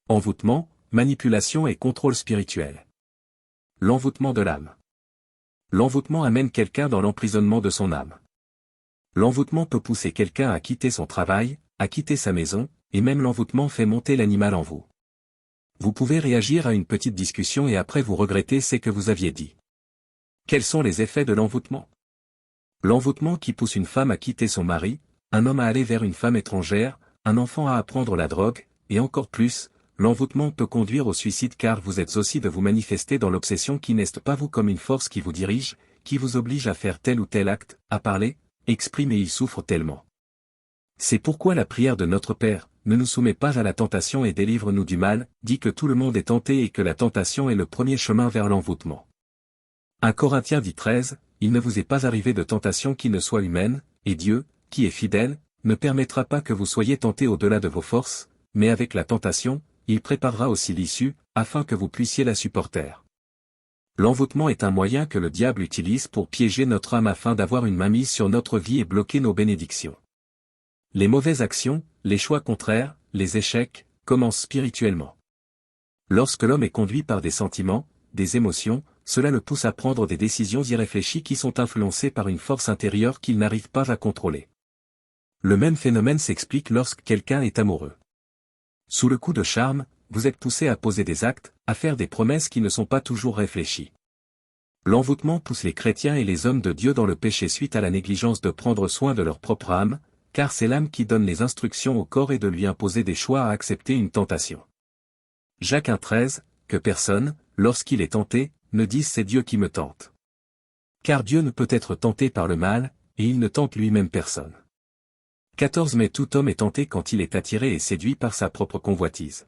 Envoûtement, manipulation et contrôle spirituel. L'envoûtement de l'âme. L'envoûtement amène quelqu'un dans l'emprisonnement de son âme. L'envoûtement peut pousser quelqu'un à quitter son travail, à quitter sa maison, et même l'envoûtement fait monter l'animal en vous. Vous pouvez réagir à une petite discussion et après vous regretter ce que vous aviez dit. Quels sont les effets de l'envoûtement? L'envoûtement qui pousse une femme à quitter son mari, un homme à aller vers une femme étrangère, un enfant à apprendre la drogue, et encore plus, l'envoûtement peut conduire au suicide car vous êtes aussi de vous manifester dans l'obsession qui n'est pas vous comme une force qui vous dirige, qui vous oblige à faire tel ou tel acte, à parler, exprimer et il souffre tellement. C'est pourquoi la prière de notre Père, ne nous soumet pas à la tentation et délivre-nous du mal, dit que tout le monde est tenté et que la tentation est le premier chemin vers l'envoûtement. 1 Corinthiens dit 13, il ne vous est pas arrivé de tentation qui ne soit humaine, et Dieu, qui est fidèle, ne permettra pas que vous soyez tentés au-delà de vos forces, mais avec la tentation, il préparera aussi l'issue, afin que vous puissiez la supporter. L'envoûtement est un moyen que le diable utilise pour piéger notre âme afin d'avoir une mainmise sur notre vie et bloquer nos bénédictions. Les mauvaises actions, les choix contraires, les échecs, commencent spirituellement. Lorsque l'homme est conduit par des sentiments, des émotions, cela le pousse à prendre des décisions irréfléchies qui sont influencées par une force intérieure qu'il n'arrive pas à contrôler. Le même phénomène s'explique lorsque quelqu'un est amoureux. Sous le coup de charme, vous êtes poussé à poser des actes, à faire des promesses qui ne sont pas toujours réfléchies. L'envoûtement pousse les chrétiens et les hommes de Dieu dans le péché suite à la négligence de prendre soin de leur propre âme, car c'est l'âme qui donne les instructions au corps et de lui imposer des choix à accepter une tentation. Jacques 1,13, que personne, lorsqu'il est tenté, ne dise c'est Dieu qui me tente. Car Dieu ne peut être tenté par le mal, et il ne tente lui-même personne. 14 Mais tout homme est tenté quand il est attiré et séduit par sa propre convoitise.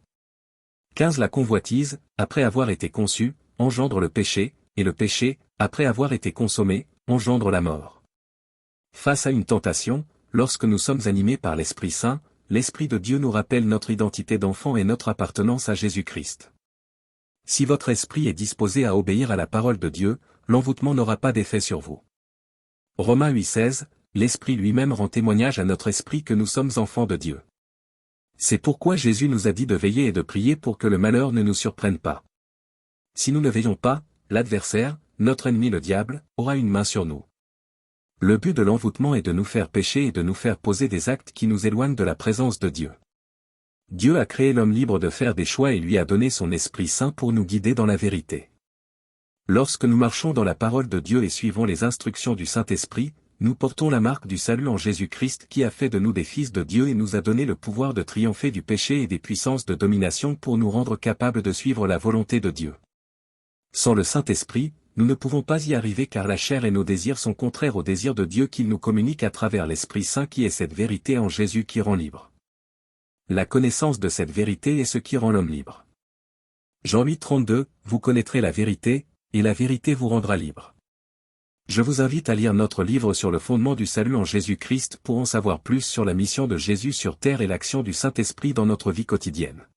15 La convoitise, après avoir été conçue, engendre le péché, et le péché, après avoir été consommé, engendre la mort. Face à une tentation, lorsque nous sommes animés par l'Esprit Saint, l'Esprit de Dieu nous rappelle notre identité d'enfant et notre appartenance à Jésus-Christ. Si votre esprit est disposé à obéir à la parole de Dieu, l'envoûtement n'aura pas d'effet sur vous. Romains 8,16, l'Esprit lui-même rend témoignage à notre esprit que nous sommes enfants de Dieu. C'est pourquoi Jésus nous a dit de veiller et de prier pour que le malheur ne nous surprenne pas. Si nous ne veillons pas, l'adversaire, notre ennemi le diable, aura une main sur nous. Le but de l'envoûtement est de nous faire pécher et de nous faire poser des actes qui nous éloignent de la présence de Dieu. Dieu a créé l'homme libre de faire des choix et lui a donné son Esprit Saint pour nous guider dans la vérité. Lorsque nous marchons dans la parole de Dieu et suivons les instructions du Saint-Esprit, nous portons la marque du salut en Jésus-Christ qui a fait de nous des fils de Dieu et nous a donné le pouvoir de triompher du péché et des puissances de domination pour nous rendre capables de suivre la volonté de Dieu. Sans le Saint-Esprit, nous ne pouvons pas y arriver car la chair et nos désirs sont contraires aux désirs de Dieu qu'il nous communique à travers l'Esprit Saint qui est cette vérité en Jésus qui rend libre. La connaissance de cette vérité est ce qui rend l'homme libre. Jean 8,32, vous connaîtrez la vérité, et la vérité vous rendra libre. Je vous invite à lire notre livre sur le fondement du salut en Jésus-Christ pour en savoir plus sur la mission de Jésus sur terre et l'action du Saint-Esprit dans notre vie quotidienne.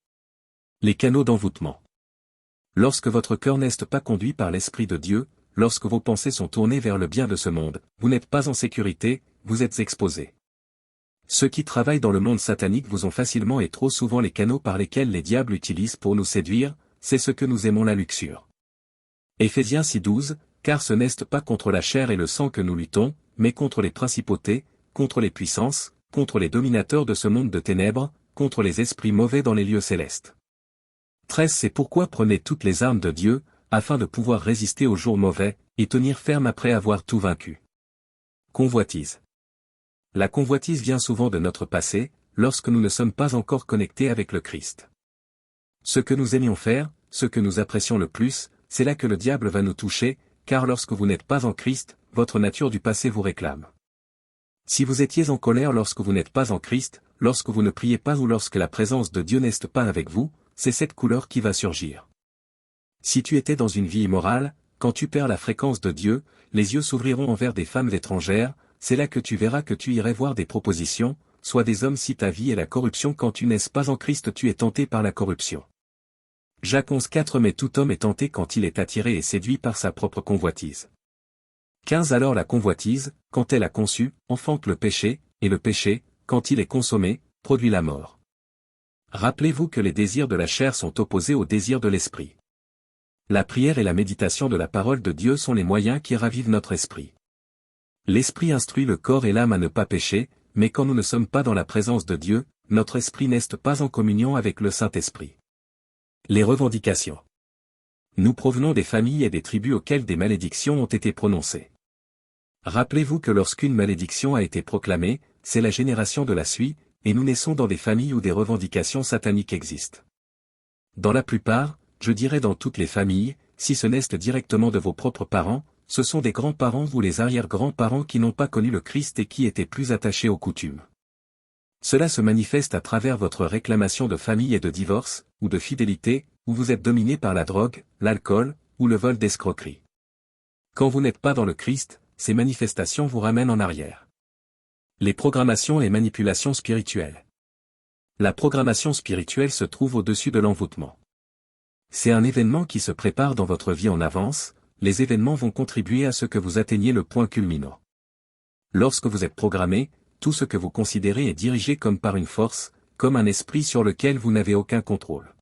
Les canaux d'envoûtement. Lorsque votre cœur n'est pas conduit par l'Esprit de Dieu, lorsque vos pensées sont tournées vers le bien de ce monde, vous n'êtes pas en sécurité, vous êtes exposés. Ceux qui travaillent dans le monde satanique vous ont facilement et trop souvent les canaux par lesquels les diables utilisent pour nous séduire, c'est ce que nous aimons la luxure. Éphésiens 6,12, car ce n'est pas contre la chair et le sang que nous luttons, mais contre les principautés, contre les puissances, contre les dominateurs de ce monde de ténèbres, contre les esprits mauvais dans les lieux célestes. 13 C'est pourquoi prenez toutes les armes de Dieu, afin de pouvoir résister aux jours mauvais, et tenir ferme après avoir tout vaincu. Convoitise. La convoitise vient souvent de notre passé, lorsque nous ne sommes pas encore connectés avec le Christ. Ce que nous aimions faire, ce que nous apprécions le plus, c'est là que le diable va nous toucher, car lorsque vous n'êtes pas en Christ, votre nature du passé vous réclame. Si vous étiez en colère lorsque vous n'êtes pas en Christ, lorsque vous ne priez pas ou lorsque la présence de Dieu n'est pas avec vous, c'est cette couleur qui va surgir. Si tu étais dans une vie immorale, quand tu perds la fréquence de Dieu, les yeux s'ouvriront envers des femmes étrangères, c'est là que tu verras que tu irais voir des propositions, soit des hommes si ta vie est la corruption quand tu n'es pas en Christ tu es tenté par la corruption. Jacques 11,4 Mais tout homme est tenté quand il est attiré et séduit par sa propre convoitise. 15 Alors la convoitise, quand elle a conçu, enfante le péché, et le péché, quand il est consommé, produit la mort. Rappelez-vous que les désirs de la chair sont opposés aux désirs de l'esprit. La prière et la méditation de la parole de Dieu sont les moyens qui ravivent notre esprit. L'esprit instruit le corps et l'âme à ne pas pécher, mais quand nous ne sommes pas dans la présence de Dieu, notre esprit n'est pas en communion avec le Saint-Esprit. Les revendications. Nous provenons des familles et des tribus auxquelles des malédictions ont été prononcées. Rappelez-vous que lorsqu'une malédiction a été proclamée, c'est la génération de la suit, et nous naissons dans des familles où des revendications sataniques existent. Dans la plupart, je dirais dans toutes les familles, si ce n'est directement de vos propres parents, ce sont des grands-parents ou les arrière-grands-parents qui n'ont pas connu le Christ et qui étaient plus attachés aux coutumes. Cela se manifeste à travers votre réclamation de famille et de divorce, ou de fidélité, où vous êtes dominé par la drogue, l'alcool, ou le vol d'escroquerie. Quand vous n'êtes pas dans le Christ, ces manifestations vous ramènent en arrière. Les programmations et manipulations spirituelles. La programmation spirituelle se trouve au-dessus de l'envoûtement. C'est un événement qui se prépare dans votre vie en avance, les événements vont contribuer à ce que vous atteigniez le point culminant. Lorsque vous êtes programmé, tout ce que vous considérez est dirigé comme par une force, comme un esprit sur lequel vous n'avez aucun contrôle.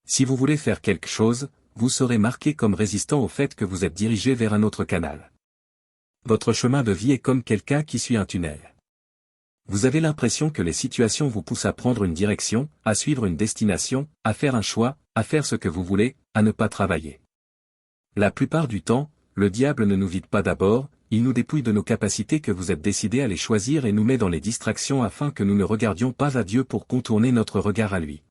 Si vous voulez faire quelque chose, vous serez marqué comme résistant au fait que vous êtes dirigé vers un autre canal. Votre chemin de vie est comme quelqu'un qui suit un tunnel. Vous avez l'impression que les situations vous poussent à prendre une direction, à suivre une destination, à faire un choix, à faire ce que vous voulez, à ne pas travailler. La plupart du temps, le diable ne nous vide pas d'abord, il nous dépouille de nos capacités que vous êtes décidés à les choisir et nous met dans les distractions afin que nous ne regardions pas à Dieu pour contourner notre regard à lui.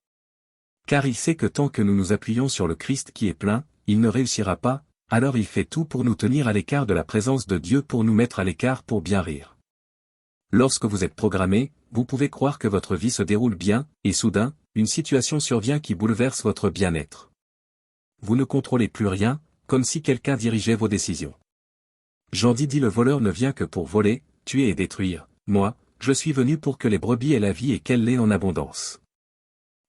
Car il sait que tant que nous nous appuyons sur le Christ qui est plein, il ne réussira pas, alors il fait tout pour nous tenir à l'écart de la présence de Dieu pour nous mettre à l'écart pour bien rire. Lorsque vous êtes programmé, vous pouvez croire que votre vie se déroule bien, et soudain, une situation survient qui bouleverse votre bien-être. Vous ne contrôlez plus rien, comme si quelqu'un dirigeait vos décisions. Jean dit le voleur ne vient que pour voler, tuer et détruire, moi, je suis venu pour que les brebis aient la vie et qu'elle l'ait en abondance.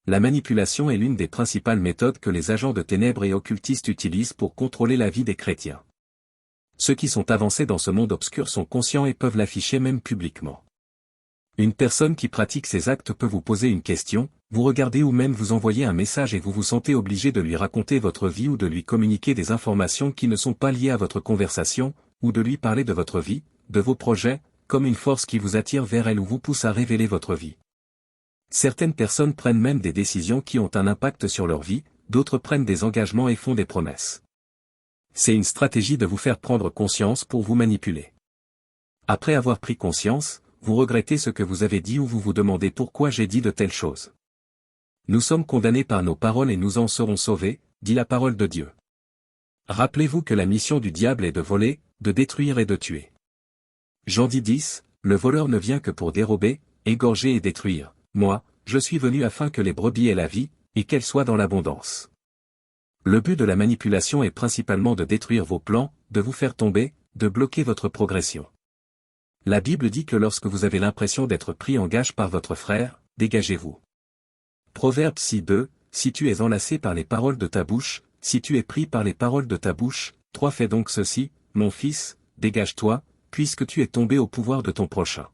La manipulation est l'une des principales méthodes que les agents de ténèbres et occultistes utilisent pour contrôler la vie des chrétiens. Ceux qui sont avancés dans ce monde obscur sont conscients et peuvent l'afficher même publiquement. Une personne qui pratique ces actes peut vous poser une question, vous regardez ou même vous envoyer un message et vous vous sentez obligé de lui raconter votre vie ou de lui communiquer des informations qui ne sont pas liées à votre conversation, ou de lui parler de votre vie, de vos projets, comme une force qui vous attire vers elle ou vous pousse à révéler votre vie. Certaines personnes prennent même des décisions qui ont un impact sur leur vie, d'autres prennent des engagements et font des promesses. C'est une stratégie de vous faire prendre conscience pour vous manipuler. Après avoir pris conscience, vous regrettez ce que vous avez dit ou vous vous demandez pourquoi j'ai dit de telles choses. Nous sommes condamnés par nos paroles et nous en serons sauvés, dit la parole de Dieu. Rappelez-vous que la mission du diable est de voler, de détruire et de tuer. Jean 10, le voleur ne vient que pour dérober, égorger et détruire. Moi, je suis venu afin que les brebis aient la vie, et qu'elles soient dans l'abondance. Le but de la manipulation est principalement de détruire vos plans, de vous faire tomber, de bloquer votre progression. La Bible dit que lorsque vous avez l'impression d'être pris en gage par votre frère, dégagez-vous. Proverbe 6:2, si tu es enlacé par les paroles de ta bouche, si tu es pris par les paroles de ta bouche, fais donc ceci, mon fils, dégage-toi, puisque tu es tombé au pouvoir de ton prochain.